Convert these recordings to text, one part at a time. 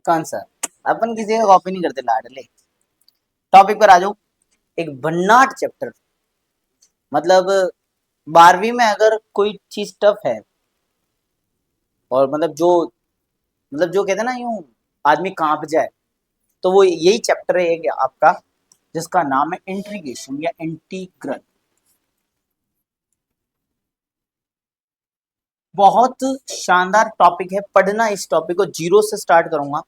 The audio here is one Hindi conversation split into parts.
कौन सा? अपन किसी का कॉपी नहीं करते लाडले। टॉपिक पर आ जाओ। एक भन्नाट चैप्टर, मतलब 12वीं में अगर कोई चीज टफ है और मतलब जो कहते हैं ना यूं आदमी कांप जाए, तो वो यही चैप्टर है आपका, जिसका नाम है इंटीग्रेशन या इंटीग्रल। बहुत शानदार टॉपिक है, पढ़ना इस टॉपिक को, जीरो से स्टार्ट करूंगा।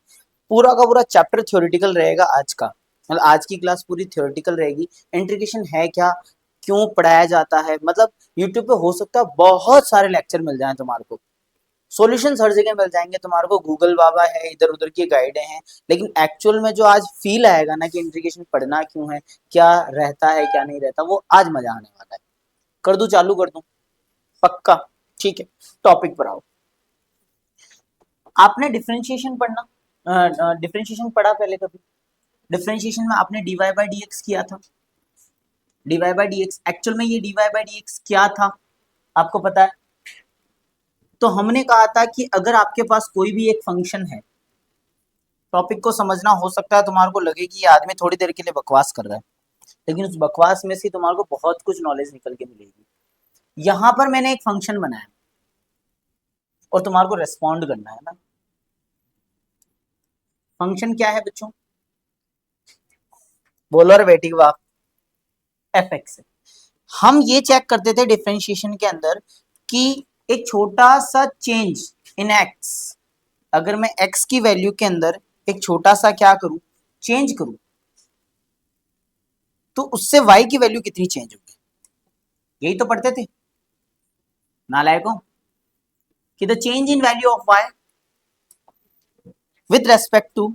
पूरा का पूरा चैप्टर थ्योरेटिकल रहेगा आज का, मतलब आज की क्लास पूरी थ्योरेटिकल रहेगी। इंटीग्रेशन है क्या, क्यों पढ़ाया जाता है, मतलब यूट्यूब पे हो सकता है बहुत सारे लेक्चर मिल जाएं तुम्हारे को, सॉल्यूशन हर जगह मिल जाएंगे तुम्हारे को, गूगल बाबा है, इधर उधर की गाइडें हैं, लेकिन एक्चुअल में जो आज फील आएगा ना कि इंटीग्रेशन पढ़ना क्यों है, क्या रहता है क्या नहीं रहता, वो आज मजा आने वाला है। कर दूं, चालू कर दूं? पक्का? ठीक है, टॉपिक पर आओ। आपने डिफरेंशिएशन पढ़ना, डिफरेंशिएशन पढ़ा पहले कभी? डिफरेंशिएशन में आपने dy बाई डी एक्स किया था। dy by D x, actual में ये dy बाई डी एक्स क्या था आपको पता है? तो हमने कहा था कि अगर आपके पास कोई भी एक फंक्शन है, टॉपिक को समझना, हो सकता है तुम्हारे को लगे कि ये आदमी थोड़ी देर के लिए बकवास कर रहा है, लेकिन उस बकवास में से तुम्हारे को बहुत कुछ नॉलेज निकल के मिलेगी। यहां पर मैंने एक फंक्शन बनाया और तुम्हारे को रेस्पॉन्ड करना है ना। फंक्शन क्या है बच्चों? बोलो रे बेटी वाह। एफ एक्स है। हम ये चेक करते थे डिफरेंशिएशन के अंदर कि एक छोटा सा चेंज इन एक्स, अगर मैं एक्स की वैल्यू के अंदर एक छोटा सा क्या करूं, चेंज करूं, तो उससे वाई की वैल्यू कितनी चेंज होगी। यही तो पढ़ते थे नालायकों, कि the change in value of Y with respect to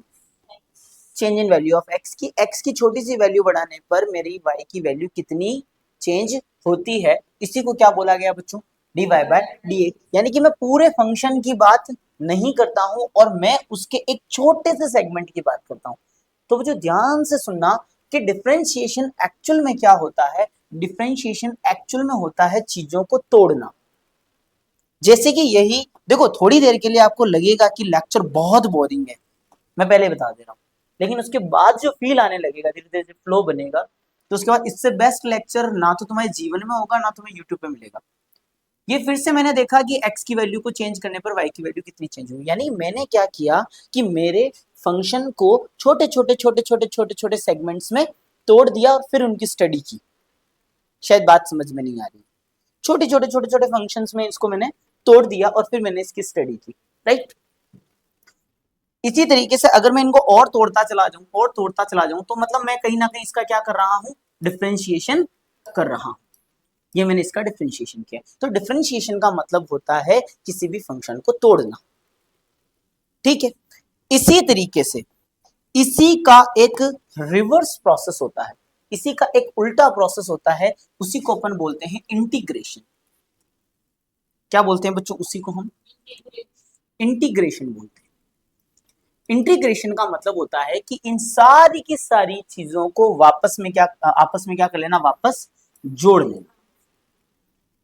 change in value of X, की एक्स की छोटी सी वैल्यू बढ़ाने पर मेरी वाई की वैल्यू कितनी चेंज होती है। इसी को क्या बोला गया बच्चों? D Y by D X. यानी कि मैं पूरे फंक्शन की बात नहीं करता हूं और मैं उसके एक छोटे से सेगमेंट की बात करता हूं। तो बच्चों ध्यान से सुनना कि डिफरेंशिएशन एक्चुअल में क्या होता है। डिफरेंशिएशन एक्चुअल में होता है चीजों को तोड़ना। जैसे कि यही देखो, थोड़ी देर के लिए आपको लगेगा कि लेक्चर बहुत बोरिंग है, मैं पहले बता दे रहा हूँ, लेकिन उसके बाद जो फील आने लगेगा, धीरे धीरे फ्लो बनेगा, तो उसके बाद इससे बेस्ट लेक्चर ना तो तुम्हारे जीवन में होगा, ना तुम्हें यूट्यूब पे मिलेगा। ये फिर से मैंने देखा कि x की वैल्यू को चेंज करने पर y की वैल्यू कितनी चेंज हुई। यानी मैंने क्या किया कि मेरे फंक्शन को छोटे छोटे छोटे छोटे छोटे छोटे सेगमेंट्स में तोड़ दिया और फिर उनकी स्टडी की। शायद बात समझ में नहीं आ रही। छोटे छोटे छोटे छोटे फंक्शंस में इसको मैंने तोड़ दिया और फिर मैंने इसकी स्टडी की, राइट। इसी तरीके से अगर मैं इनको और तोड़ता चला जाऊं तो मतलब मैं कहीं ना कहीं इसका क्या कर रहा हूं, डिफरेंशिएशन कर रहा हूं। ये मैंने इसका डिफरेंशिएशन किया। तो डिफरेंशिएशन का मतलब होता है किसी भी फंक्शन को तोड़ना, ठीक है। इसी तरीके से इसी का एक रिवर्स प्रोसेस होता है, इसी का एक उल्टा प्रोसेस होता है, उसी को अपन बोलते हैं इंटीग्रेशन। क्या बोलते हैं बच्चों? उसी को हम इंटीग्रेशन बोलते हैं। इंटीग्रेशन का मतलब होता है कि इन सारी की सारी चीजों को वापस में क्या, आपस में क्या कर लेना, वापस जोड़ लेना।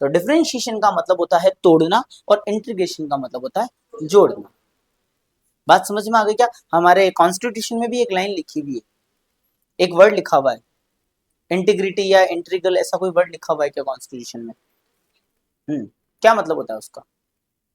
तो डिफरेंशिएशन का मतलब होता है तोड़ना और इंटीग्रेशन का मतलब होता है जोड़ना। बात समझ में आ गई क्या? हमारे कॉन्स्टिट्यूशन में भी एक लाइन लिखी हुई है, एक वर्ड लिखा हुआ है इंटीग्रिटी या इंटीग्रल, ऐसा कोई वर्ड लिखा हुआ है क्या कॉन्स्टिट्यूशन में? क्या मतलब होता है उसका?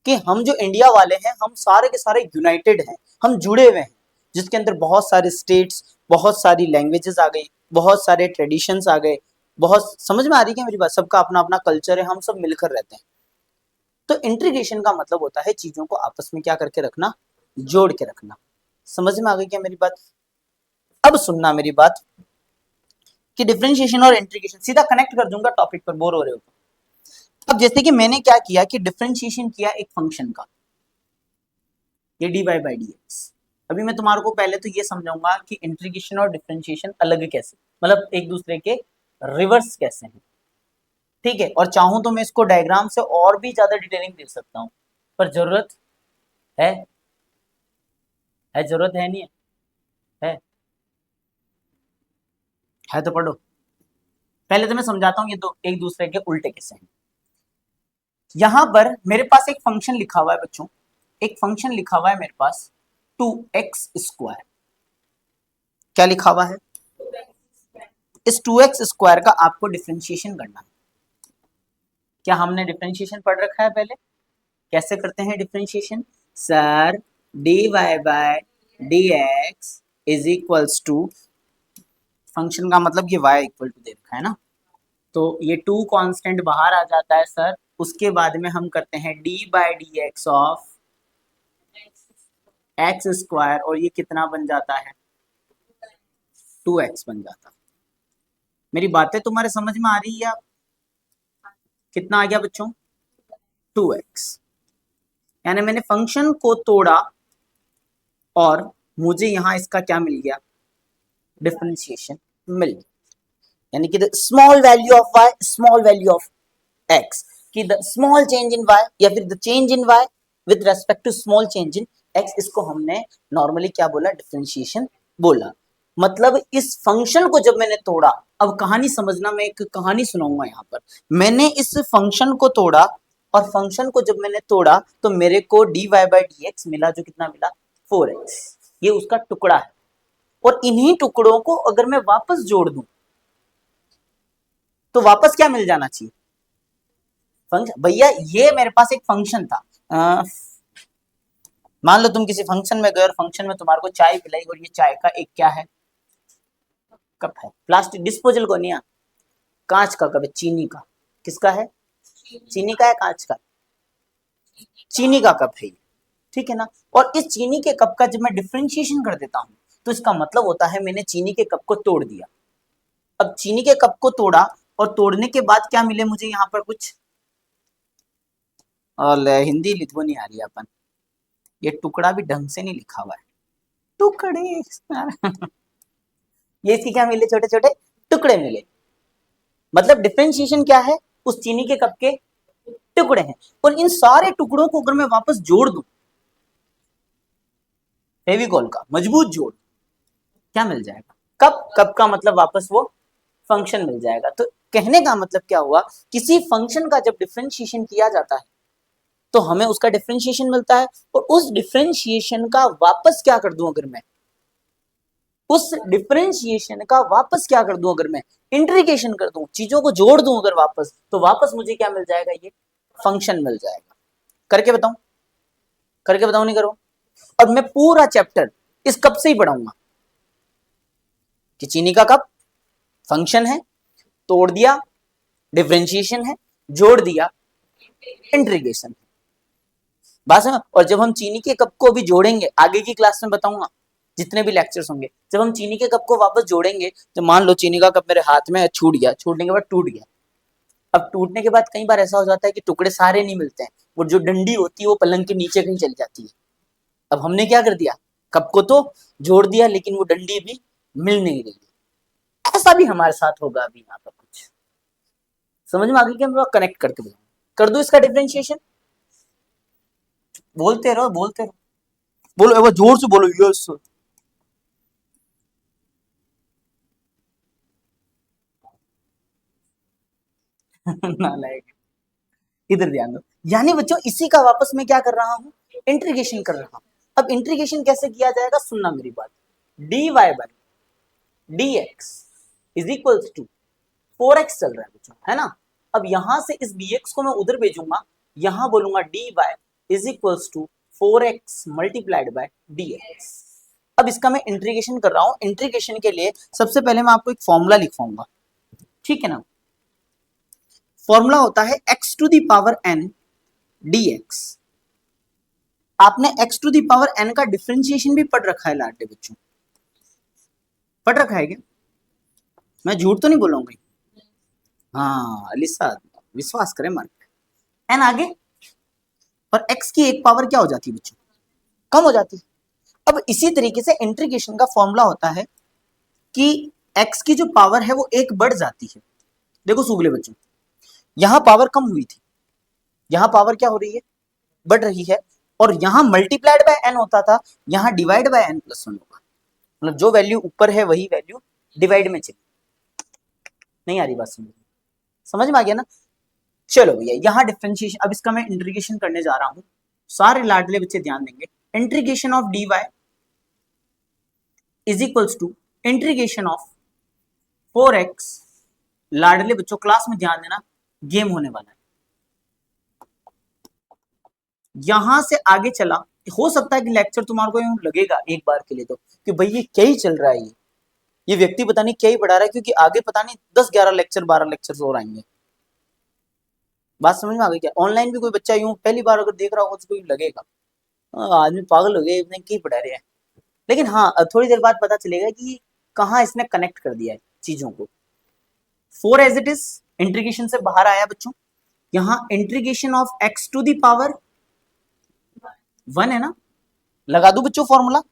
कि हम जो इंडिया वाले हैं, हम सारे के सारे यूनाइटेड हैं, हम जुड़े हुए हैं, जिसके अंदर बहुत सारे स्टेट्स, बहुत सारी लैंग्वेजेस आ गई, बहुत सारे ट्रेडिशंस आ गए, बहुत, समझ में आ रही है मेरी बात? सबका अपना अपना कल्चर है, हम सब मिलकर रहते हैं। तो इंटीग्रेशन का मतलब होता है चीजों को आपस में क्या करके रखना, जोड़ के रखना। समझ में आ गई क्या मेरी बात? अब सुनना मेरी बात कि डिफरेंशिएशन और इंटीग्रेशन सीधा कनेक्ट कर दूंगा टॉपिक पर, बोर हो रहे हो तो। अब जैसे कि मैंने क्या किया कि डिफरेंशिएशन किया एक फंक्शन का, ये D Y by D X. अभी मैं तुम्हारे को पहले तो ये समझाऊंगा कि इंटीग्रेशन और डिफरेंशिएशन अलग कैसे, मतलब एक दूसरे के रिवर्स कैसे हैं, ठीक है। और चाहूं तो मैं इसको डायग्राम से और भी ज्यादा डिटेलिंग दे सकता हूं, पर जरूरत है? जरूरत है नहीं है? है तो पढ़ो। पहले तो मैं समझाता हूँ ये दो एक दूसरे के उल्टे कैसे हैं। यहां पर मेरे पास एक फंक्शन लिखा हुआ है बच्चों, एक फंक्शन लिखा हुआ है मेरे पास, 2x²। क्या लिखा हुआ है? इस 2x² का आपको डिफरेंशिएशन करना है। क्या हमने डिफरेंशिएशन पढ़ रखा है पहले? कैसे करते हैं differentiation? Sir dy by dx is equals to, function का मतलब ये y इक्वल टू दे रखा है ना, तो ये 2 कांस्टेंट बाहर आ जाता है सर। उसके बाद में हम करते हैं d bye dx of x², और ये कितना बन जाता है? 2x बन जाता है। मेरी बातें तुम्हारे समझ में आ रही है? आप कितना आ गया बच्चों? 2x। यानी मैंने फंक्शन को तोड़ा और मुझे यहां इसका क्या मिल गया? डिफरेंशिएशन मिल गया। यानी कि the small value of y, small value of x, कि the small change in y या फिर the change in y with respect to small change in x, इसको हमने नॉर्मली क्या बोला? डिफरेंशिएशन बोला। मतलब इस फंक्शन को जब मैंने तोड़ा, अब कहानी समझना, मैं एक कहानी सुनाऊंगा यहाँ पर। मैंने इस फंक्शन को तोड़ा, और फंक्शन को जब मैंने तोड़ा तो मेरे को dy बाय dx मिला, जो कितना मिला? 4x। ये उसका टुकड़ा है, और इन्हीं टुकड़ों को अगर मैं वापस जोड़ दूं तो वापस क्या मिल जाना चाहिए? फंक्शन। भैया ये मेरे पास एक फंक्शन था, मान लो तुम किसी फंक्शन में गए और फंक्शन में तुम्हारे को चाय पिलाई, और ये चाय का एक क्या है? कप है। प्लास्टिक डिस्पोजल को नहीं, कांच का कप है, चीनी का। किसका है? चीनी का है, कांच का? चीनी का कप है ये, ठीक है ना। और इस चीनी के कप का जब मैं डिफरेंशिएशन कर देता हूं तो इसका मतलब होता है मैंने चीनी के कप को तोड़ दिया। अब चीनी के कप को तोड़ा, और तोड़ने के बाद क्या मिले मुझे यहाँ पर? कुछ और हिंदी लिखो नहीं आ रही अपन, ये टुकड़ा भी ढंग से नहीं लिखा हुआ है, टुकड़े ये इसकी क्या मिले? छोटे छोटे टुकड़े मिले। मतलब डिफरेंशिएशन क्या है? उस चीनी के कप के टुकड़े हैं, और इन सारे टुकड़ों को अगर मैं वापस जोड़ दूं, फेविकॉल का मजबूत जोड़, क्या मिल जाएगा? कप। कप का मतलब वापस वो फंक्शन मिल जाएगा। तो कहने का मतलब क्या हुआ? किसी फंक्शन का जब डिफरेंशिएशन किया जाता है तो हमें उसका डिफरेंशिएशन मिलता है, और उस डिफरेंशिएशन का वापस क्या कर दूं अगर मैं? उस डिफरेंशिएशन का वापस क्या कर दूं अगर मैं? इंटीग्रेशन कर दूं, चीजों को जोड़ दूं अगर वापस, तो वापस मुझे क्या मिल जाएगा? ये फंक्शन मिल जाएगा। करके बताऊं? करके बताऊं? नहीं करो। और मैं पूरा चैप्टर इस कप से ही पढ़ाऊंगा कि चीनी का कप फंक्शन है, तोड़ दिया डिफरेंशिएशन है, जोड़ दिया इंटीग्रेशन। बात समझ? और जब हम चीनी के कप को भी जोड़ेंगे, आगे की क्लास में बताऊंगा जितने भी लेक्चर्स होंगे, जब हम चीनी के कप को वापस जोड़ेंगे, तो मान लो चीनी का कप मेरे हाथ में छूट गया, छूटने के बाद टूट गया। अब टूटने के बाद कई बार ऐसा हो जाता है कि टुकड़े सारे नहीं मिलते हैं, वो जो डंडी होती है वो पलंग के नीचे कहीं चली जाती है। अब हमने क्या कर दिया? कप को तो जोड़ दिया, लेकिन वो डंडी भी मिल नहीं रही। ऐसा भी हमारे साथ होगा अभी यहाँ पर कुछ। समझ में आ गई कि हम कनेक्ट करके बताऊं? कर दो इसका डिफरेंशिएशन? बोलते रहो, बोलते रहो, बोलो, एक जोर से बोलो, यस। नालायक। इधर ध्यान दो। यानी बच्चों इसी का वापस मैं क्या कर रहा हूं? इंटीग्रेशन कर रहा हूं। अब इंटीग्रेशन कैसे किया जाएगा? सुनना मेरी बात। dy by dx is equals to 4x चल रहा है बच्चों, है ना। अब यहां से इस dx को मैं उधर भेजूंगा, यहां बोलूंगा dy is equals to 4x multiplied by dx। अब इसका मैं इंटीग्रेशन कर रहा हूं। इंटीग्रेशन के लिए सबसे पहले मैं आपको एक फॉर्मूला लिखवाऊंगा, ठीक है ना। फॉर्मूला होता है x to the power n dx। आपने x to the power n का डिफरेंशिएशन भी पढ़ रखा है लाडले बच्चों? पढ़ रखा है क्या? मैं झूठ तो नहीं बोलूंगा? हाँ अलिसा, विश्वास करें मन। n आगे, और x की एक पावर क्या हो जाती है बच्चों? कम हो जाती है। अब इसी तरीके से इंटीग्रेशन का फॉर्मूला होता है कि x की जो पावर है वो एक बढ़ जाती है। देखो सुगले बच्चों, यहां पावर कम हुई थी, यहां पावर क्या हो रही है? बढ़ रही है। और यहां मल्टीप्लाइड बाय n होता था, यहां डिवाइड बाय n प्लस 1 होगा। मतलब जो वैल्यू ऊपर है वही वैल्यू डिवाइड में चली। नहीं आ रही बात? समझ समझ में आ गया ना? चलो भैया यहां डिफरेंशिएशन, अब इसका मैं इंटीग्रेशन करने जा रहा हूं। सारे लाडले बच्चे ध्यान देंगे। Integration of dy is equals to integration of 4x, लाडले बच्चों क्लास में ध्यान देना, गेम होने वाला है। यहां से आगे चला, हो सकता है कि लेक्चर तुम्हारे को यूं लगेगा एक बार के लिए तो कि भाई ये क्या ही चल रहा है, ये व्यक्ति पता नहीं क्या ही पढ़ा रहा है, क्योंकि आगे पता नहीं 10-11 लेक्चर 12 लेक्चर और आएंगे। बात समझ में आ गई क्या? ऑनलाइन भी कोई बच्चा यूं पहली बार अगर देख रहा होगा तो कोई लगेगा आदमी पागल हो गया, इसने क्या पढ़ा रहे हैं। लेकिन हाँ, थोड़ी देर बाद पता चलेगा कि कहाँ इसने कनेक्ट कर दिया है चीजों को। 4 एज इट इज इंटीग्रेशन से बाहर आया बच्चों, यहाँ integration of x to the power 1 है ना, लगा दू बच्चों फॉर्मूला।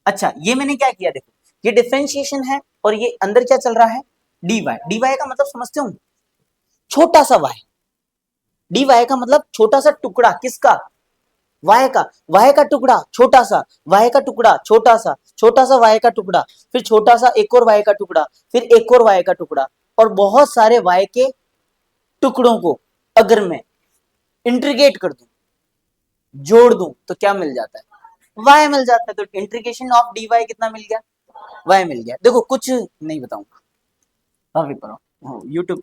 अच्छा, ये मैंने क्या किया, देखो ये डिफरेंशिएशन है और ये अंदर क्या चल रहा है, dy। dy का मतलब समझते हो, छोटा सा y। dy का मतलब छोटा सा टुकड़ा, किसका, y का। y का टुकड़ा छोटा सा, y का टुकड़ा छोटा सा, छोटा सा y का टुकड़ा, फिर छोटा सा एक और y का टुकड़ा, फिर एक और y का टुकड़ा, और बहुत सारे y के टुकड़ों को अगर मैं इंटीग्रेट कर दूं, जोड़ दूं, तो क्या मिल जाता है, y मिल जाता है। तो इंटीग्रेशन ऑफ dy कितना मिल गया, y मिल गया। देखो कुछ नहीं बताऊंगा, अभी पढ़ो, यूट्यूब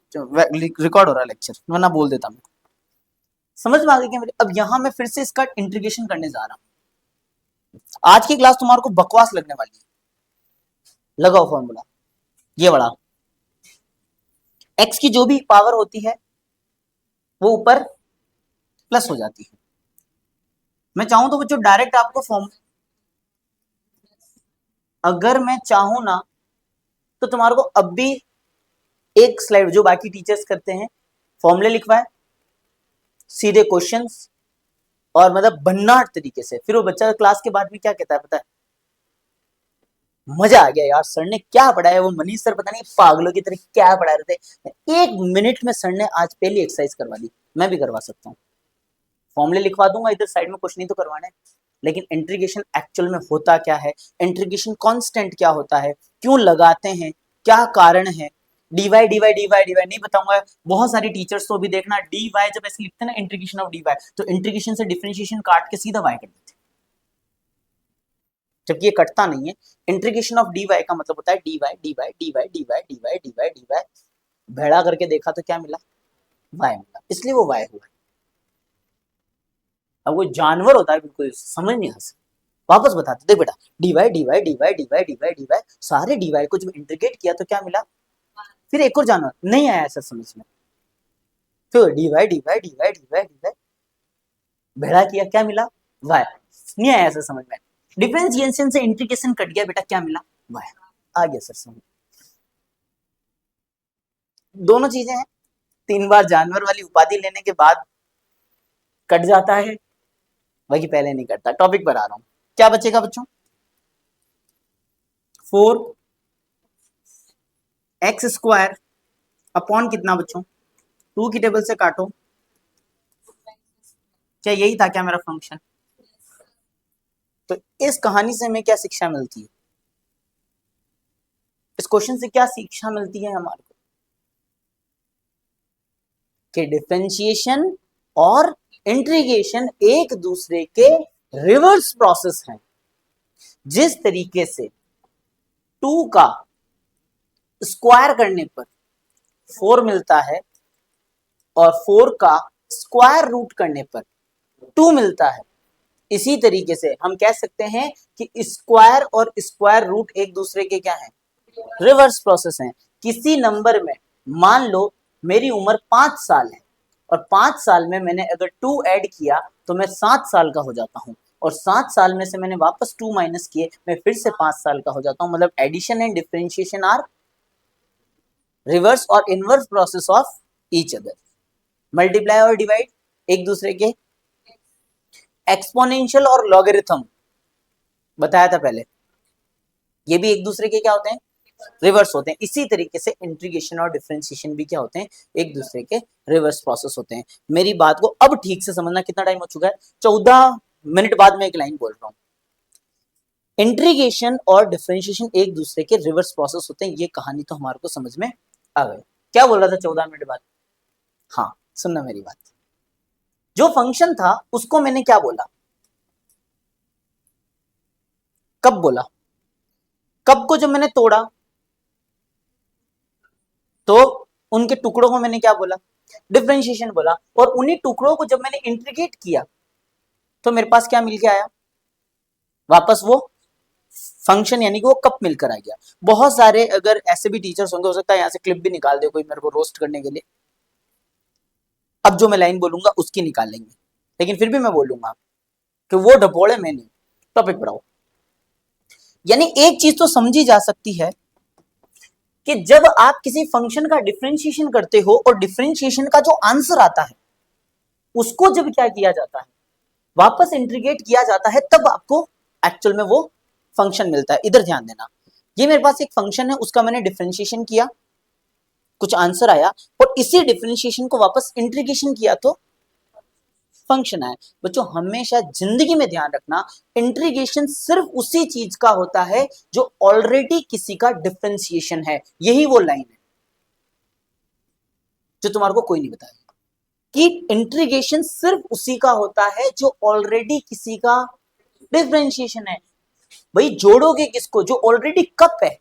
रिकॉर्ड हो रहा है लेक्चर, वरना बोल देता मैं। समझ में आ गई क्या मेरे? अब यहां मैं फिर से इसका इंटीग्रेशन करने जा रहा हूं। आज की क्लास तुम्हारे को बकवास लगने वाली है। लगाओ फॉर्मूला, ये बड़ा x की जो भी पावर होती है वो ऊपर प्लस हो जाती है। मैं चाहूं तो बच्चों डायरेक्ट आपको फॉर्म, अगर मैं चाहूं ना तो तुम्हारे को अब भी एक स्लाइड जो बाकी टीचर्स करते हैं, फॉर्मूले लिखवाए, सीधे क्वेश्चंस, और मतलब भन्नाट तरीके से, फिर वो बच्चा क्लास के बाद में क्या कहता है पता है, मजा आ गया यार, सर ने क्या पढ़ाया, वो मनीष सर पता नहीं पागलों की तरह क्या पढ़ा रहे थे, 1 मिनट में सर ने आज पहली एक्सरसाइज करवा दी। मैं भी करवा सकता हूँ, फॉर्मूले लिखवा दूंगा, इधर साइड में कुछ नहीं तो करवाना है। लेकिन इंटीग्रेशन एक्चुअल में होता क्या है, इंटीग्रेशन कांस्टेंट क्या होता है, क्यों लगाते हैं, क्या कारण है, डीवाई डीवाई डीवाई डीवाई नहीं बताऊंगा। बहुत सारे टीचर्स तो भी देखना डीवाई जब ऐसे लिखते हैं ना, इंटीग्रेशन ऑफ डीवाई, तो इंटीग्रेशन से डिफरेंशिएशन काट के सीधा वाई कर देते हैं, जबकि ये कटता नहीं है। इंटीग्रेशन ऑफ डीवाई का मतलब होता है D Y D Y D Y D Y D Y D Y D Y, भेड़ा करके देखा तो क्या मिला, वाई मिला, इसलिए वो वाई हुआ। अब वो जानवर होता है बिल्कुल, समझ नहीं आ सकता। वापस बताते देख बेटा, D Y D Y D Y D Y D Y D Y, सारे डीवाई को जब इंटीग्रेट किया तो क्या मिला, फिर एक और जानवर नहीं आया ऐसा समझ में, फिर D Y D Y D Y D Y D Y, भेड़ा किया क्या मिला, वाई, नहीं आया ऐसा समझ में। डिफरेंशिएशन से इंटीग्रेशन कट गया बेटा, क्या मिला, वाई। आ गया सर समझ। दोनों चीजें हैं, 3 बार जानवर वाली उपाधि लेने के बाद कट जाता है, वही पहले नहीं कटता। टॉपिक पर आ रहा हूं, क्या बचेगा बच्चों, 4x² अपॉन कितना बच्चों, 2 की टेबल से काटो, क्या यही था क्या मेरा फंक्शन। तो इस कहानी से हमें क्या शिक्षा मिलती है, इस क्वेश्चन से क्या शिक्षा मिलती है हमारे को, कि डिफरेंशिएशन और इंटीग्रेशन एक दूसरे के रिवर्स प्रोसेस हैं। जिस तरीके से 2 का स्क्वायर करने पर 4 मिलता है और 4 का स्क्वायर रूट करने पर 2 मिलता है, इसी तरीके से हम कह सकते हैं कि स्क्वायर और स्क्वायर रूट एक दूसरे के क्या है, रिवर्स प्रोसेस है। किसी नंबर में मान लो मेरी उम्र 5 साल है और 5 साल में मैंने अगर 2 ऐड किया तो मैं 7 साल का हो जाता हूं, और 7 साल में से मैंने वापस 2 माइनस किए, मैं फिर से 5 साल का हो जाता हूं। मतलब addition and differentiation are reverse or inverse process of each other. Multiply और डिवाइड एक दूसरे के, एक्सपोनेंशियल और लॉगरिथम बताया था पहले, ये भी एक दूसरे के क्या होते हैं, रिवर्स होते हैं। इसी तरीके से इंटीग्रेशन और डिफरेंशिएशन भी क्या होते हैं, एक दूसरे के रिवर्स प्रोसेस होते हैं। मेरी बात को अब ठीक से समझना, कितना टाइम हो चुका है, 14 मिनट बाद में एक लाइन बोल रहा हूं। इंटीग्रेशन और डिफरेंशिएशन एक दूसरे के रिवर्स प्रोसेस होते हैं, ये कहानी तो हमारे को समझ में आ गई। क्या बोल रहा था 14 मिनट बाद, हाँ सुनना मेरी बात, जो फंक्शन था उसको मैंने क्या बोला, कब बोला, कप को जब मैंने तोड़ा तो उनके टुकड़ों को मैंने क्या बोला, डिफरेंशिएशन बोला, और उन्हीं टुकड़ों को जब मैंने इंटीग्रेट किया तो मेरे पास क्या मिल के आया, वापस वो फंक्शन, यानी कि वो कप मिलकर आ गया। बहुत सारे अगर ऐसे भी टीचर्स होंगे, हो सकता है यहां से क्लिप भी निकाल दे कोई मेरे को रोस्ट करने के लिए, अब जो मैं लाइन बोलूंगा उसकी निकाल लेंगे, लेकिन फिर भी मैं बोलूंगा कि वो ढपोड़े में नहीं, टॉपिक पढ़ाओ। यानी एक चीज तो समझी जा सकती है कि जब आप किसी फंक्शन का डिफरेंशिएशन करते हो और डिफरेंशिएशन का जो आंसर आता है उसको जब क्या किया जाता है, वापस इंटीग्रेट किया जाता है, तब आपको एक्चुअल में वो फंक्शन मिलता है। इधर ध्यान देना, ये मेरे पास एक फंक्शन है, उसका मैंने डिफरेंशिएशन किया, कुछ आंसर आया, और इसी डिफरेंशिएशन को वापस इंटीग्रेशन किया तो फंक्शन आया। बच्चों हमेशा जिंदगी में ध्यान रखना, इंटीग्रेशन सिर्फ उसी चीज का होता है जो ऑलरेडी किसी का डिफरेंशिएशन है। यही वो लाइन है जो तुम्हारे को कोई नहीं बताएगा, कि इंटीग्रेशन सिर्फ उसी का होता है जो ऑलरेडी किसी का डिफरेंशिएशन है। भाई जोड़ोगे किसको, जो ऑलरेडी कप है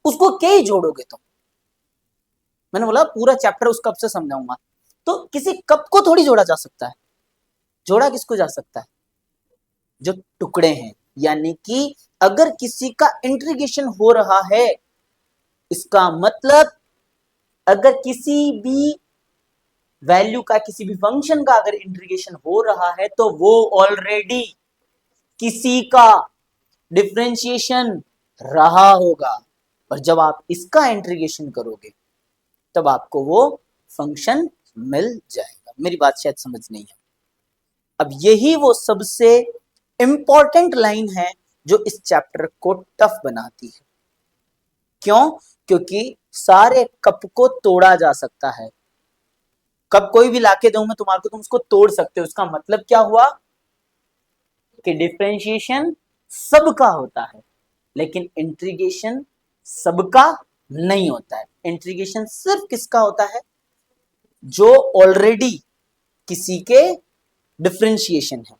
उसको क्या ही जोड़ोगे तुम। मैंने बोला पूरा चैप्टर उस कप से समझाऊंगा, तो किसी कप को थोड़ी जोड़ा जा सकता है, जोड़ा किसको जा सकता है, जो टुकड़े हैं। यानी कि अगर किसी का इंटीग्रेशन हो रहा है, इसका मतलब अगर किसी भी वैल्यू का, किसी भी फंक्शन का अगर इंटीग्रेशन हो रहा है तो वो ऑलरेडी किसी का डिफरेंशिएशन रहा होगा, और जब आप इसका इंटीग्रेशन करोगे तब आपको वो फंक्शन मिल जाएगा। मेरी बात शायद समझ नहीं है। अब यही वो सबसे इंपॉर्टेंट लाइन है जो इस चैप्टर को टफ बनाती है। क्यों? क्योंकि सारे कप को तोड़ा जा सकता है। कप कोई भी लाके दूं मैं तुम्हारे को, तुम उसको तोड़ सकते हो। उसका मतलब क्या हुआ कि डिफरेंशिएशन सबका होता है, लेकिन इंटीग्रेशन सबका नहीं होता है। इंटीग्रेशन सिर्फ किसका होता है, जो ऑलरेडी किसी के डिफरेंशिएशन है।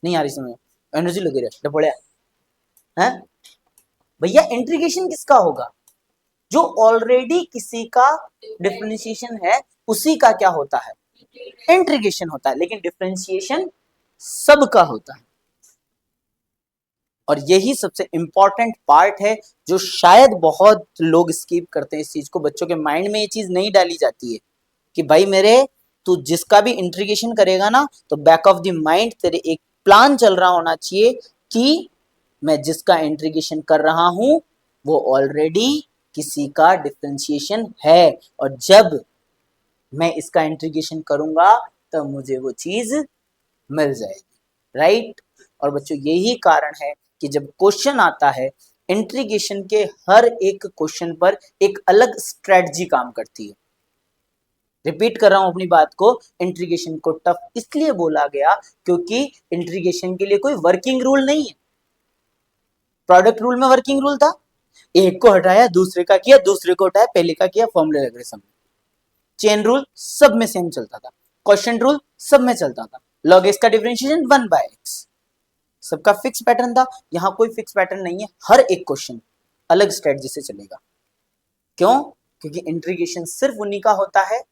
नहीं आ रही समझ, एनर्जी लगी रहे बढ़िया है भैया। इंटीग्रेशन किसका होगा, जो ऑलरेडी किसी का डिफरेंशिएशन है उसी का क्या होता है, इंटीग्रेशन होता है, लेकिन डिफरेंशिएशन सबका होता है। और यही सबसे इंपॉर्टेंट पार्ट है जो शायद बहुत लोग स्किप करते हैं इस चीज को। बच्चों के माइंड में ये चीज नहीं डाली जाती है कि भाई मेरे, तू जिसका भी इंटीग्रेशन करेगा ना, तो बैक ऑफ द माइंड तेरे एक प्लान चल रहा होना चाहिए कि मैं जिसका इंटीग्रेशन कर रहा हूं वो ऑलरेडी किसी का डिफरेंशिएशन है, और जब मैं इसका इंटीग्रेशन करूंगा तब मुझे वो चीज मिल जाएगी, राइट। और बच्चों यही कारण है कि जब क्वेश्चन आता है, इंटीग्रेशन के हर एक क्वेश्चन पर एक अलग स्ट्रेटजी काम करती है। रिपीट कर रहा हूं अपनी बात को, इंटीग्रेशन को टफ इसलिए बोला गया क्योंकि इंटीग्रेशन के लिए कोई वर्किंग रूल नहीं है। प्रोडक्ट रूल में वर्किंग रूल था, एक को हटाया दूसरे का किया, दूसरे को हटाया पहले का किया, फॉर्मूला रिग्रेशन। चेन रूल सब में सेम चलता था, क्वेश्चन रूल सब में चलता था, log x का डिफरेंशिएशन 1/x, सबका फिक्स पैटर्न था। यहां कोई फिक्स पैटर्न नहीं है, हर एक क्वेश्चन अलग स्ट्रेटजी से चलेगा। क्यों? क्योंकि इंटीग्रेशन सिर्फ उन्हीं का होता है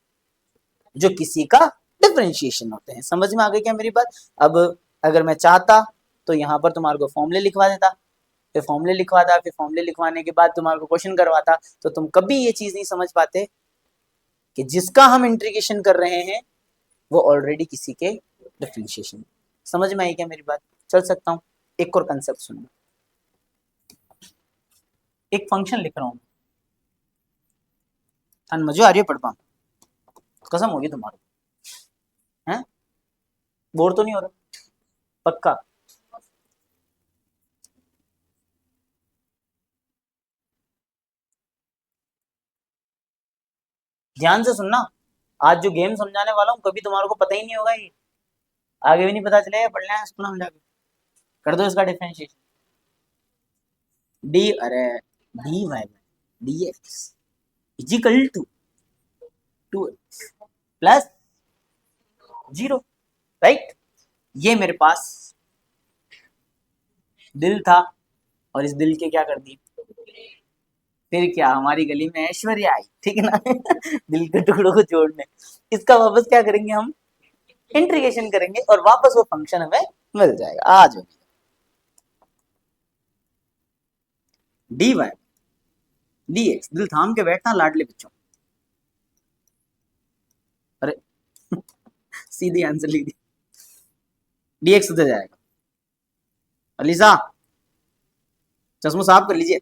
जो किसी का डिफरेंशिएशन होते हैं। समझ में आ गई क्या मेरी बात? अब अगर मैं चाहता तो यहां पर तुम्हारे को फॉर्मूले लिखवा देता, फिर फॉर्मूले लिखवाता, फिर फॉर्मूले लिखवाने के बाद तुम्हारे को क्वेश्चन करवाता, तो तुम कभी ये चीज नहीं समझ पाते कि जिसका हम इंटीग्रेशन कर रहे हैं वो ऑलरेडी किसी के डिफरेंशिएशन। समझ में आई क्या मेरी बात? चल सकता हूं, एक और कंसेप्ट सुनना। एक फंक्शन लिख रहा हूं, मजा आ रही है पढ़ पाऊं, कसम होगी तुम्हारी, हैं? बोर तो नहीं हो रहा? पक्का? ध्यान से सुनना, आज जो गेम समझाने वाला हूँ कभी तुम्हारे को पता ही नहीं होगा, ये आगे भी नहीं पता चलेगा, पढ़ना है स्कूल में जाके। कर दो इसका डिफरेंशिएशन, डी अरे D Y D X is equal to 2x plus 0, right. ये मेरे पास दिल था, और इस दिल के क्या कर दिए, फिर क्या हमारी गली में ऐश्वर्या आई, ठीक है ना। दिल के टुकड़ों को जोड़ने, इसका वापस क्या करेंगे हम, इंटीग्रेशन करेंगे और वापस वो फंक्शन हमें मिल जाएगा। आ जाओ, डी वाई डी एक्स, दिल थाम के बैठना लाडले बच्चों। अरे सीधे आंसर लिख दी, डी एक्स उधर जाएगा। अलीसा चश्मा साफ कर लीजिए।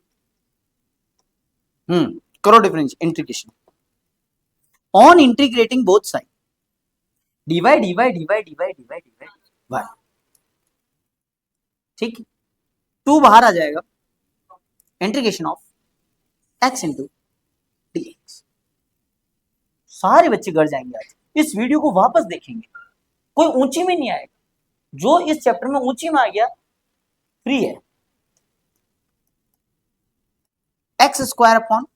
करो difference integration on integrating both side, divide divide divide divide divide divide Y, ठीक, टू बाहर आ जाएगा, integration of X into D X. सारे बच्चे घर जाएंगे आज, इस वीडियो को वापस देखेंगे, कोई ऊंची में नहीं आएगा, जो इस चैप्टर में ऊंची में आ गया फ्री है। एक्स स्क्वायर अपॉन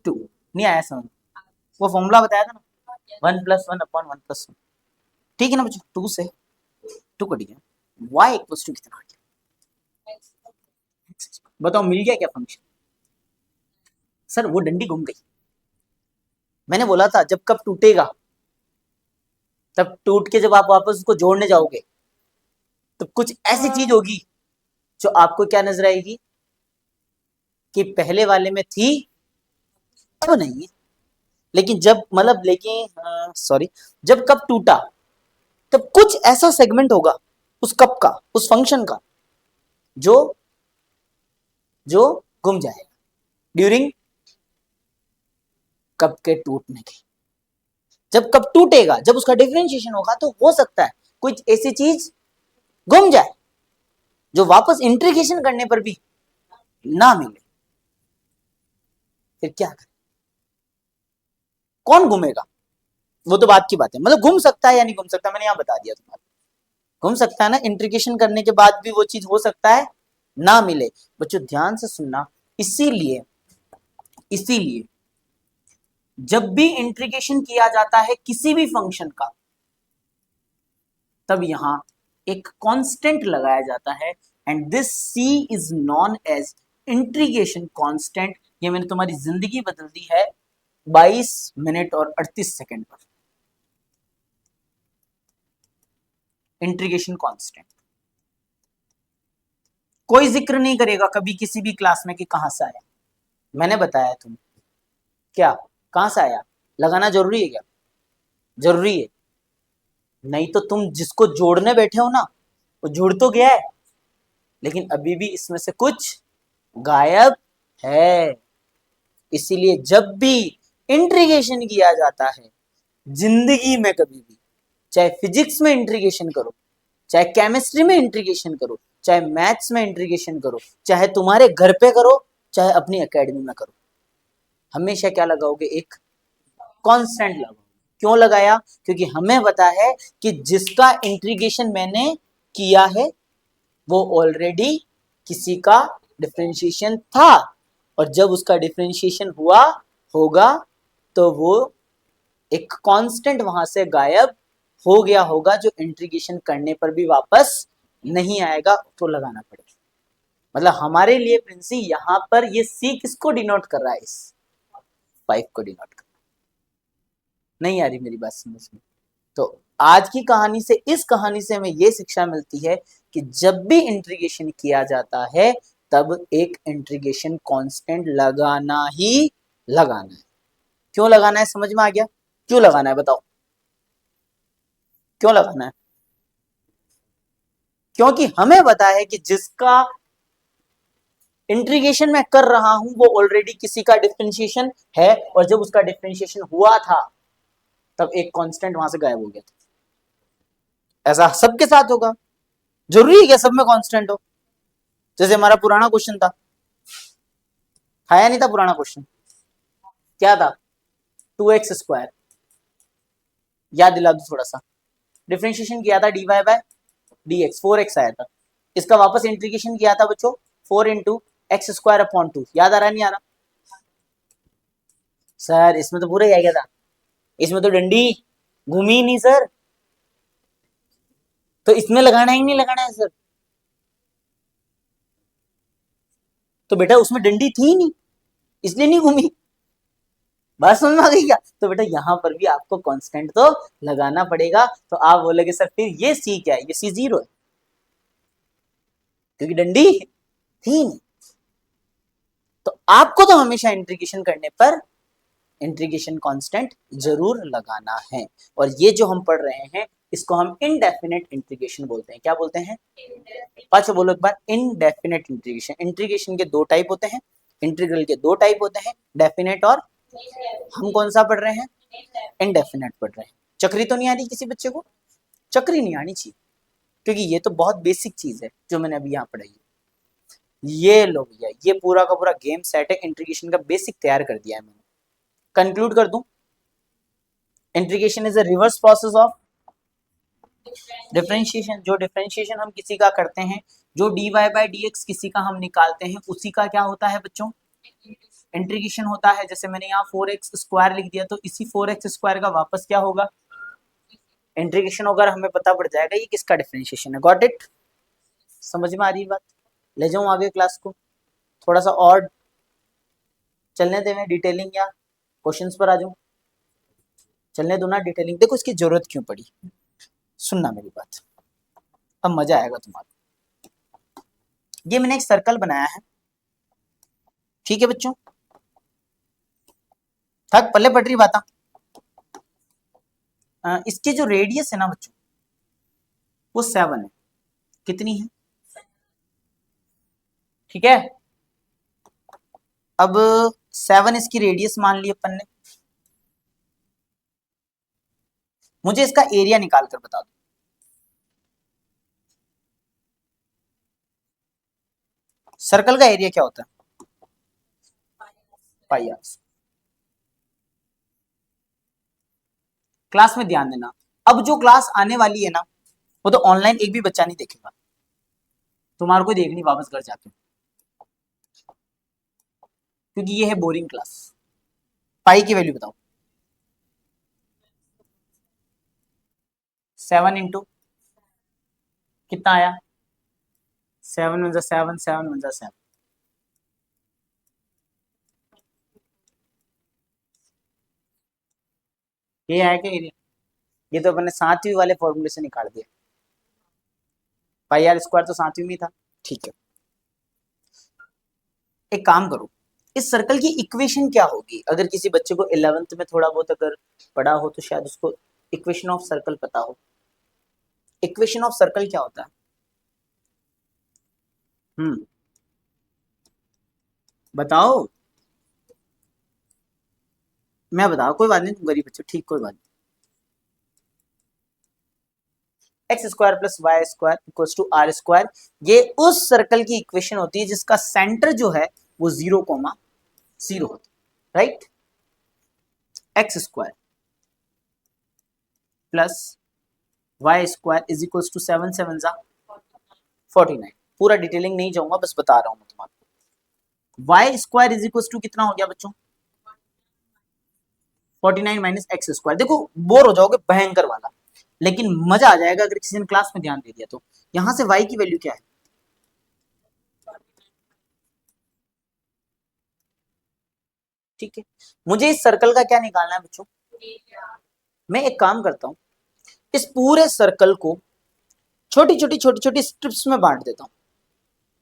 2 नहीं आया समझ, वो फॉर्मूला बताया था ना, 1+1 अपॉन 1+1, ठीक है ना बच्चों। 2 से 2 कट गया, y इक्वल्स टू कितना आ गया, बताओ मिल गया क्या फंक्शन। सर वो डंडी घूम गई, मैंने बोला था जब कब टूटेगा, तब टूट के जब आप वापस उसको जोड़ने जाओगे तो कुछ ऐसी चीज होगी जो आपको क्या नजर आएगी कि पहले वाले में थी अब नहीं है। लेकिन जब मतलब लेकिन सॉरी, जब कप टूटा तब कुछ ऐसा सेगमेंट होगा उस कप का, उस फंक्शन का, जो जो गुम जाएगा ड्यूरिंग कप के टूटने के। जब कप टूटेगा, जब उसका डिफरेंशिएशन होगा, तो हो सकता है कुछ ऐसी चीज गुम जाए जो वापस इंटीग्रेशन करने पर भी ना मिले। फिर क्या करें, कौन घूमेगा, वो तो बात की बात है, मतलब घूम सकता है या नहीं घूम सकता, मैंने यहां बता दिया तुम्हारे, घूम सकता है ना, इंटीग्रेशन करने के बाद भी वो चीज हो सकता है ना मिले। बच्चों ध्यान से सुनना, इसीलिए इसीलिए जब भी इंटीग्रेशन किया जाता है किसी भी फंक्शन का, तब यहां एक कांस्टेंट लगाया जाता है, and this C is known as integration constant. ये मैंने तुम्हारी जिंदगी बदल दी है 22 मिनट और 38 सेकंड पर, इंटीग्रेशन कांस्टेंट। कोई जिक्र नहीं करेगा कभी किसी भी क्लास में कि कहां से आया, मैंने बताया तुम्हें, क्या कहां से आया, लगाना जरूरी है क्या, जरूरी है, नहीं तो तुम जिसको जोड़ने बैठे हो ना वो जुड़ तो गया है, लेकिन अभी भी इसमें से कुछ गायब है। इसीलिए जब भी इंटीग्रेशन किया जाता है जिंदगी में, कभी भी, चाहे फिजिक्स में इंटीग्रेशन करो, चाहे केमिस्ट्री में इंटीग्रेशन करो, चाहे मैथ्स में इंटीग्रेशन करो, चाहे तुम्हारे घर पे करो, चाहे अपनी एकेडमी में करो, हमेशा क्या लगाओगे, एक कांस्टेंट लगाओगे। क्यों लगाया, क्योंकि हमें पता है कि जिसका इंटीग्रेशन मैंने किया है वो ऑलरेडी किसी का डिफरेंशिएशन था, और जब उसका डिफरेंशिएशन हुआ होगा तो वो एक कांस्टेंट वहां से गायब हो गया होगा, जो इंटीग्रेशन करने पर भी वापस नहीं आएगा, तो लगाना पड़ेगा। मतलब हमारे लिए प्रिंसी यहां पर ये सी किसको डिनोट कर रहा है, इस 5 को डिनोट कर, नहीं आ रही मेरी बात समझ में। तो आज की कहानी से, इस कहानी से हमें यह शिक्षा मिलती है कि जब भी इंटीग्रेशन किया जाता है तब एक इंटीग्रेशन कांस्टेंट लगाना ही लगाना है। क्यों लगाना है, समझ में आ गया, क्यों लगाना है बताओ, क्यों लगाना है, क्योंकि हमें पता है कि जिसका इंटीग्रेशन मैं कर रहा हूं वो ऑलरेडी किसी का डिफरेंशिएशन है, और जब उसका डिफरेंशिएशन हुआ था तब एक कांस्टेंट वहां से गायब हो गया था। ऐसा सबके साथ होगा, जरूरी है क्या सब में कांस्टेंट हो, जैसे हमारा पुराना क्वेश्चन था या नहीं था, पुराना क्वेश्चन क्या था, 2x² याद दिला दो थोड़ा सा, डिफरेंशिएशन किया था dy बाय dx, 4x आया था, इसका वापस इंटीग्रेशन किया था बच्चों 4 इंटू x² अपॉन 2, याद आ रहा नहीं आ रहा, सर इसमें तो पूरा ही आ गया था, इसमें तो डंडी घूमी नहीं सर, तो इसमें लगाना ही नहीं लगाना है सर, तो बेटा उसमें डंडी थी नहीं, इसलिए नहीं घूमी। बात समझ में आ गई क्या? तो बेटा यहाँ पर भी आपको कांस्टेंट तो लगाना पड़ेगा। तो आप बोलोगे सर फिर ये सी क्या है? ये सी 0 है, क्योंकि डंडी थी नहीं। तो आपको तो हमेशा इंटीग्रेशन करने पर इंटीग्रेशन कांस्टेंट जरूर लगाना है। और ये जो हम पढ़ रहे हैं इसको हम इनडेफिनेट इंटीग्रेशन बोलते हैं। क्या बोलते हैं? पांचों बोलो एक बार, इनडेफिनेट इंटीग्रेशन। इंटीग्रेशन के दो टाइप होते हैं, इंटीग्रल के दो टाइप होते हैं, डेफिनेट और हम कौन सा पढ़ रहे हैं? इनडेफिनेट पढ़ रहे हैं। चक्री तो नहीं आ रही किसी बच्चे को? चक्री नहीं आनी चाहिए, क्योंकि ये तो बहुत बेसिक चीज है जो मैंने अभी यहाँ पढ़ाई है। ये लो भैया, ये पूरा का पूरा गेम सेट है, इंटीग्रेशन का बेसिक तैयार कर दिया है मैंने। कंक्लूड कर दूं, integration is a reverse process of differentiation. जो डिफरेंशिएशन हम किसी का करते हैं, जो dy बाई dx किसी का हम निकालते हैं, उसी का क्या होता है बच्चों? इंटीग्रेशन होता है। जैसे मैंने यहाँ 4x स्क्वायर लिख दिया, तो इसी 4x स्क्वायर का वापस क्या होगा? इंटीग्रेशन होगा, हमें पता पड़ जाएगा ये किसका डिफरेंशिएशन है। Got it? समझ में आ रही बात? ले जाऊं आगे क्लास को, थोड़ा सा और चलने दें, डिटेलिंग या क्वेश्चंस पर आ जाऊं? चलने दो ना डिटेलिंग। देखो इसकी जरूरत क्यों पड़ी, सुनना मेरी बात, अब मजा आएगा तुम्हारा। ये मैंने एक सर्कल बनाया है, ठीक है बच्चों? थक पल्ले पट रही बात। इसकी जो रेडियस है ना बच्चों, वो 7 है। कितनी है? ठीक है, अब 7 इसकी रेडियस मान ली अपन ने। मुझे इसका एरिया निकाल कर बता दो। सर्कल का एरिया क्या होता है? पाई आर। क्लास में ध्यान देना, अब जो क्लास आने वाली है ना, वो तो ऑनलाइन एक भी बच्चा नहीं देखेगा, तुम्हारे को देखनी वापस घर जाके, क्योंकि ये है बोरिंग क्लास। पाई की वैल्यू बताओ। 7 इंटू कितना आया? 7 वन जा 7, 7 वन जा 7। ये आया क्या एरिया? ये तो अपने सातवीं वाले फॉर्मूले से निकाल दिया। पाई आर स्क्वायर तो सातवीं में था। ठीक है, एक काम करो, इस सर्कल की इक्वेशन क्या होगी? अगर किसी बच्चे को 11th में थोड़ा बहुत अगर पढ़ा हो तो शायद उसको इक्वेशन ऑफ सर्कल पता हो। इक्वेशन ऑफ सर्कल क्या होता है? बताओ। मैं बताओ, कोई बात नहीं, तुम गरीब बच्चे, ठीक, कोई बात नहीं। X square plus Y square equal to R square, ये उस सर्कल की इक्वेशन होती है जिसका सेंटर जो है वो 0,0 होता है, right? X square plus Y square is equal to 7 7 जा 49। पूरा डिटेलिंग नहीं जाऊंगा, बस बता रहा हूं मैं तुम्हारा। Y square is equal to कितना हो गया बच्चों? 49 माइनस एक्स स्क्वायर। देखो बोर हो जाओगे भयंकर वाला, लेकिन मजा आ जाएगा अगर किसी ने क्लास में ध्यान दे दिया तो। यहां से y की वैल्यू क्या है? ठीक है, मुझे इस सर्कल का क्या निकालना है बच्चों? मैं एक काम करता हूं, इस पूरे सर्कल को छोटी छोटी छोटी छोटी स्ट्रिप्स में बांट देता हूं।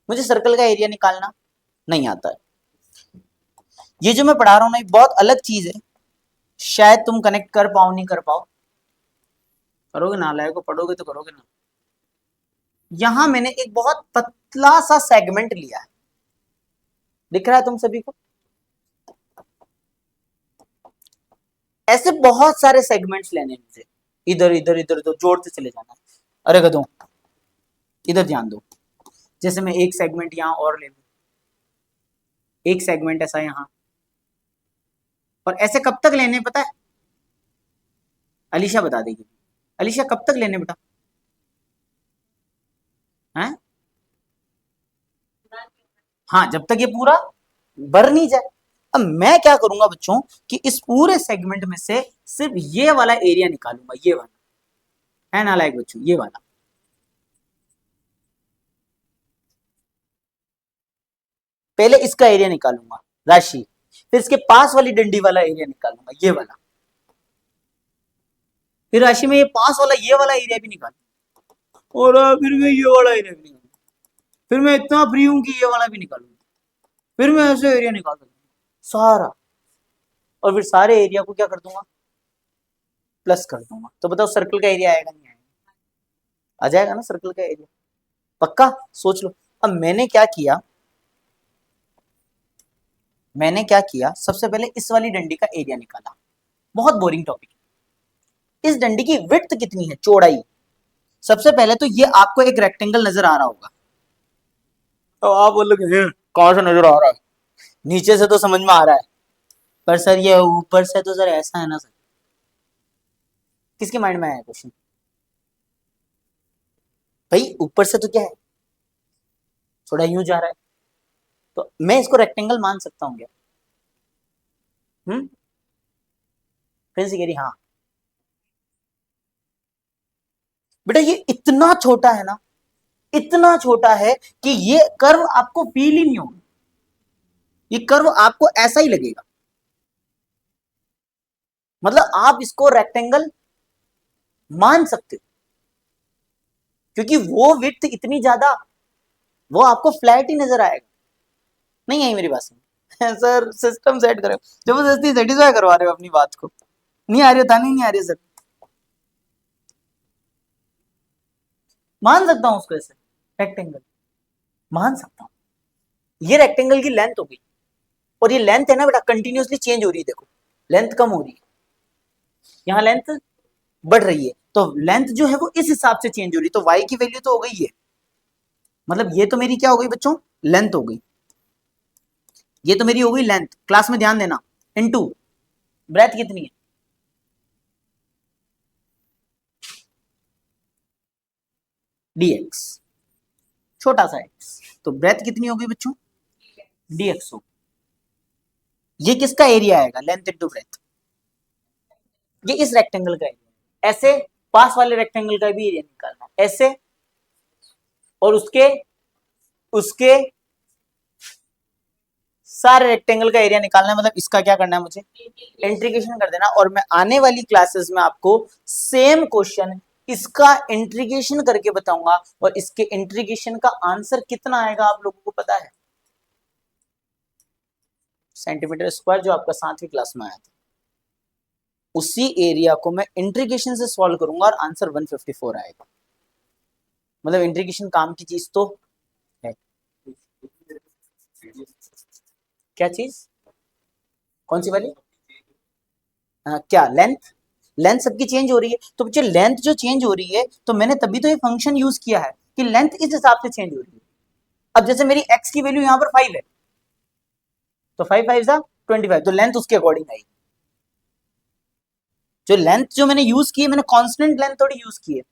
मुझे सर्कल का एरिया निकालना नहीं आता है। ये जो मैं पढ़ा रहा हूं ना, ये बहुत अलग चीज है, शायद तुम कनेक्ट कर पाओ नहीं कर पाओ। करोगे ना, लायक को पढ़ोगे तो करोगे ना। यहां मैंने एक बहुत पतला सा सेगमेंट लिया है, दिख रहा है तुम सभी को? ऐसे बहुत सारे सेगमेंट्स लेने हैं मुझे, इधर इधर इधर इधर जोड़ते चले जाना है। अरे गधों, इधर ध्यान दो। जैसे मैं एक सेगमेंट यहां और ले लूं, एक सेगमेंट ऐसा यहां, और ऐसे कब तक लेने पता है? अलीशा बता देगी। अलीशा कब तक लेने बेटा? हैं? हाँ, जब तक ये पूरा भर नहीं जाए। अब मैं क्या करूंगा बच्चों कि इस पूरे सेगमेंट में से सिर्फ ये वाला एरिया निकालूंगा, ये वाला, है नालायक बच्चों, ये वाला। पहले इसका एरिया निकालूंगा राशि, फिर इसके पास वाली डंडी वाला एरिया निकालूंगा, ये वाला, फिर राशि में ये पास वाला ये वाला एरिया भी निकालूंगा, और फिर मैं ये वाला एरिया भी निकालूंगा, फिर मैं इतना फ्री हूं कि ये वाला भी निकालूंगा, फिर मैं ऐसे एरिया निकाल दूंगा सारा, और फिर सारे एरिया को क्या कर दूंगा, प्लस कर दूंगा। तो बताओ सर्कल का एरिया आएगा नहीं आएगा? आ जाएगा ना सर्कल का एरिया, पक्का सोच लो। अब मैंने क्या किया, सबसे पहले इस वाली डंडी का एरिया निकाला, बहुत बोरिंग टॉपिक। इस डंडी की विड्थ कितनी है, चौड़ाई। सबसे पहले तो ये आपको एक रेक्टेंगल नजर आ रहा होगा, तो आप बोलोगे कौन सा नजर आ रहा है, नीचे से तो समझ में आ रहा है, पर सर ये ऊपर से तो सर ऐसा है ना सर। किसके माइंड में आया क्वेश्चन, भाई ऊपर से तो क्या है, थोड़ा यूं जा रहा है, तो मैं इसको रेक्टेंगल मान सकता हूँ क्या? प्रिंस कह रही हाँ। बेटा ये इतना छोटा है ना, इतना छोटा है कि ये कर्व आपको फील ही नहीं होगा, ये कर्व आपको ऐसा ही लगेगा, मतलब आप इसको रेक्टेंगल मान सकते हो, क्योंकि वो विड्थ इतनी ज्यादा, वो आपको फ्लैट ही नजर आएगा। नहीं आई मेरी बात समझ? सर सिस्टम सेट करो, जबरदस्ती सेटिस्फाई करवा रहे हो अपनी बात को, नहीं आ रही हो, था नहीं आ रही सर, मान सकता हूं उसको ऐसे रेक्टेंगल, मान सकता हूं। ये रेक्टेंगल की लेंथ होगी, और ये लेंथ है ना बेटा कंटिन्यूसली चेंज हो रही है, देखो लेंथ कम हो रही है, यहाँ लेंथ बढ़ रही है, तो लेंथ जो है वो इस हिसाब से चेंज हो रही है, तो y की वैल्यू तो हो गई है, मतलब ये तो मेरी क्या हो गई बच्चों, लेंथ हो गई, ये तो मेरी हो गई लेंथ, क्लास में ध्यान देना, इनटू ब्रेथ कितनी है, dx, छोटा सा x, तो ब्रेथ कितनी हो गई बच्चों, dx हो। ये किसका एरिया आएगा, लेंथ इनटू ब्रेथ, ये इस रेक्टेंगल का एरिया। ऐसे पास वाले रेक्टेंगल का भी एरिया निकालना, ऐसे, और उसके उसके सारे रेक्टेंगल का एरिया निकालना है, मतलब इसका क्या करना है मुझे, इंटीग्रेशन कर देना, और मैं आने वाली क्लासेस में आपको सेम क्वेश्चन इसका इंटीग्रेशन करके बताऊंगा, और इसके इंटीग्रेशन का आंसर कितना आएगा आप लोगों को पता है, सेंटीमीटर स्क्वायर, जो आपका 7वीं क्लास में आया था, उसी एरिया को मैं इंटीग्रेशन से सॉल्व करूंगा और आंसर 154 आएगा। मतलब इंटीग्रेशन काम की चीज तो है। क्या चीज, कौन सी वाली, क्या लेंथ, लेंथ सबकी चेंज हो रही है, तो बच्चे लेंथ जो चेंज हो रही है, तो मैंने तभी तो ये फंक्शन यूज किया है कि लेंथ इस हिसाब से चेंज हो रही है। अब जैसे मेरी x की वैल्यू यहाँ पर 5 है, तो 5 5 जा 25, तो लेंथ उसके अकॉर्डिंग आई। जो लेंथ जो मैंने यूज की है, मैंने कांस्टेंट लेंथ थोड़ी यूज की है।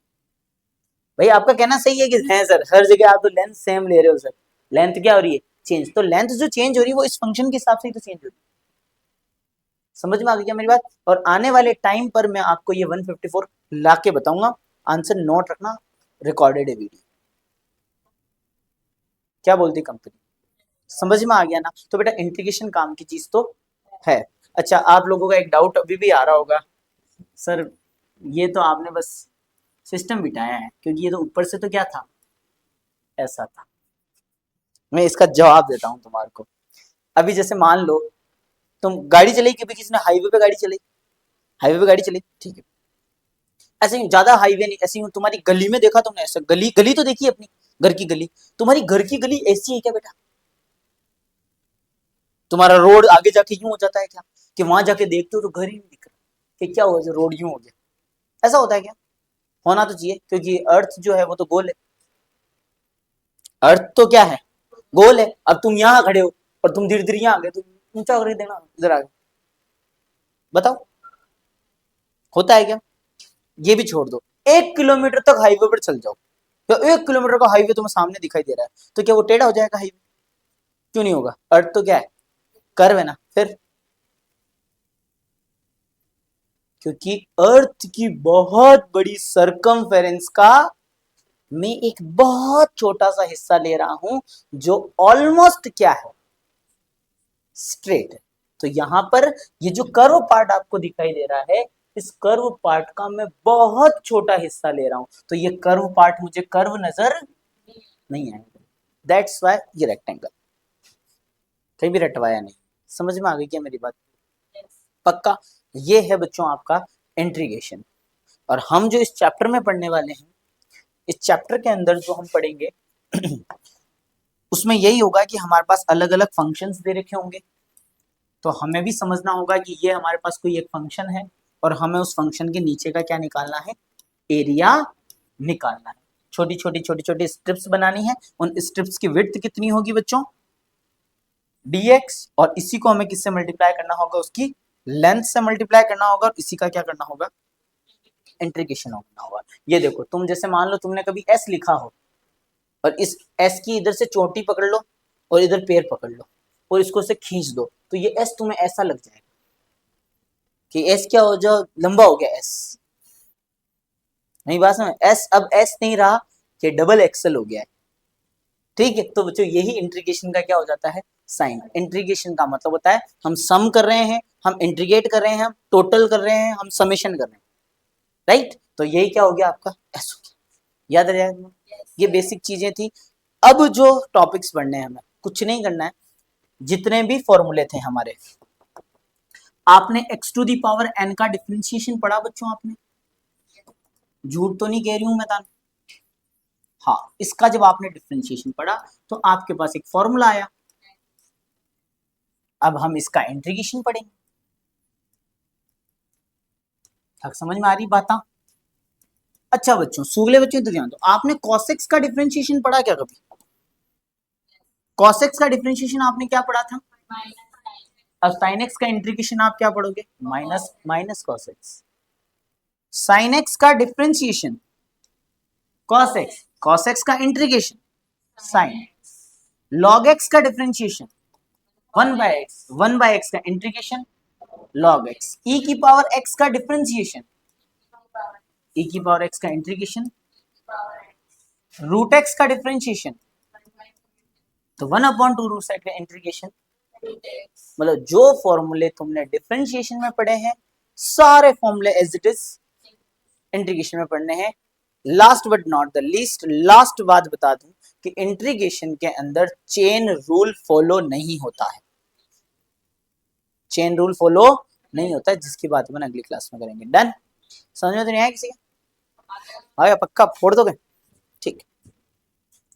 भाई आपका कहना सही है कि है सर हर जगह आप तो लेंथ सेम ले रहे हो सर, लेंथ क्या हो रही है, चेंज, तो लेंथ जो चेंज हो रही है वो इस फंक्शन के हिसाब से ही तो चेंज हो रही है। समझ में आ गई क्या मेरी बात? और आने वाले टाइम पर मैं आपको ये 154 ला के बताऊंगा, आंसर नोट रखना, रिकॉर्डेड है वीडियो। क्या बोलती कंपनी, समझ में आ गया ना? तो बेटा इंटीग्रेशन काम की चीज तो है। अच्छा आप लोगों का एक डाउट अभी भी आ रहा होगा, सर ये तो आपने बस सिस्टम बिठाया है, क्योंकि ये तो ऊपर से तो क्या था, ऐसा था। मैं इसका जवाब देता हूँ तुम्हारे को। अभी जैसे मान लो तुम गाड़ी चलाई, कभी किसी ने हाईवे पे गाड़ी चलाई, हाईवे पे गाड़ी चली, ठीक है, ऐसे ही ज्यादा हाईवे नहीं, ऐसे ही तुम्हारी गली में देखा तुमने, ऐसा गली गली तो देखी अपनी घर की गली, तुम्हारी घर की गली ऐसी है क्या बेटा? तुम्हारा रोड आगे जाके यूं हो जाता है क्या, कि वहां जाके देखते हो तो घर ही नहीं दिख रहा, कि क्या हो गया रोड यूं हो गया, ऐसा होता है क्या? होना तो चाहिए, क्योंकि अर्थ जो है वो तो गोल है, अर्थ तो क्या है, गोल है। अब तुम यहाँ खड़े हो और तुम धीरे धीरे यहाँ आ गए, तो ऊंचा कर देना इधर आगे, बताओ होता है क्या? ये भी छोड़ दो, 1 किलोमीटर तक हाईवे पर चल जाओ, तो 1 किलोमीटर का हाईवे तुम्हें सामने दिखाई दे रहा है, तो क्या वो टेढ़ा हो जाएगा हाईवे? क्यों नहीं होगा, अर्थ तो क्या है, कर्व है ना। फिर क्योंकि अर्थ की बहुत बड़ी सरकमफेरेंस का मैं एक बहुत छोटा सा हिस्सा ले रहा हूं, जो ऑलमोस्ट क्या है, स्ट्रेट है। तो यहाँ पर ये जो कर्व पार्ट आपको दिखाई दे रहा है, इस कर्व पार्ट का मैं बहुत छोटा हिस्सा ले रहा हूं, तो ये कर्व पार्ट मुझे कर्व नजर नहीं आएगा। दैट्स वाई ये रेक्टेंगल। कहीं भी रटवाया नहीं। समझ में आ गई क्या मेरी बात? पक्का? ये है बच्चों आपका इंट्रीगेशन। और हम जो इस चैप्टर में पढ़ने वाले हैं, इस चैप्टर के अंदर जो हम पढ़ेंगे उसमें यही होगा कि हमारे पास अलग अलग फंक्शंस दे रखे होंगे, तो हमें भी समझना होगा कि ये हमारे पास कोई एक फंक्शन है और हमें उस फंक्शन के नीचे का क्या निकालना है, एरिया निकालना है। छोटी छोटी छोटी छोटी स्ट्रिप्स बनानी है। उन स्ट्रिप्स की विड्थ कितनी होगी बच्चों, dx, और इसी को हमें किससे मल्टीप्लाई करना होगा, उसकी लेंथ से मल्टीप्लाई करना होगा, और इसी का क्या करना होगा, इंटीग्रेशन करना होगा। ये देखो, तुम जैसे मान लो तुमने कभी s लिखा हो, और इस s की इधर से चोटी पकड़ लो और इधर पैर पकड़ लो और इसको से खींच दो, तो ये s तुम्हें ऐसा लग जाएगा कि s क्या हो जाओ, लंबा हो गया s। नहीं बात समझ? s अब s नहीं रहा, कि डबल एक्सल हो गया है। ठीक है, तो बच्चों यही इंटीग्रेशन का क्या हो जाता है, साइन। इंटीग्रेशन का मतलब होता है हम सम कर रहे हैं, हम इंटीग्रेट कर रहे हैं, हम टोटल कर रहे हैं, हम समेशन कर रहे हैं, राइट? तो यही क्या हो गया आपका, एस हो गया। याद रह जाएगा? ये बेसिक चीजें थी। अब जो टॉपिक्स पढ़ने हैं, हमें कुछ नहीं करना है, जितने भी फॉर्मूले थे हमारे, आपने x to the power n का डिफरेंशिएशन पढ़ा बच्चों आपने? झूठ तो नहीं कह रही हूं मैं तान? हाँ, इसका जब आपने डिफरेंशिएशन पढ़ा तो आपके पास एक फॉर्मूला आया। अब हम इसका इंटीग्रेशन पढ़ेंगे। समझ में आ रही बात? अच्छा बच्चों, सूगले बच्चों तो ध्यान दो, आपने कॉसेक्स का डिफरेंशिएशन पढ़ा क्या कभी? कॉसेक्स का डिफरेंशिएशन आपने क्या पढ़ा था? अब साइन एक्स का इंटीग्रेशन आप क्या पढ़ोगे, minus minus cos x. Sine x का differentiation cos x, cos x का इंटीग्रेशन साइन, लॉग एक्स का डिफरेंशिएशन 1/x, 1/x का इंटीग्रेशन लॉग एक्स, e की पावर x का डिफरेंशिएशन, e की पावर x का इंटीग्रेशन रूट x का डिफरेंशिएशन, तो 1/2 रूट x का इंटीग्रेशन। मतलब जो फॉर्मूले तुमने डिफरेंशिएशन में पढ़े हैं, सारे फॉर्मूले एज इट इज इंटीग्रेशन में पढ़ने हैं। Last but not the least, last बात बता दूं कि इंटीग्रेशन के अंदर चेन रूल फॉलो नहीं होता है। चेन रूल फॉलो नहीं होता है, जिसकी बात अपन अगली क्लास में करेंगे। डन? समझ में तो नहीं आया किसी का? आया पक्का? फोड़ दोगे?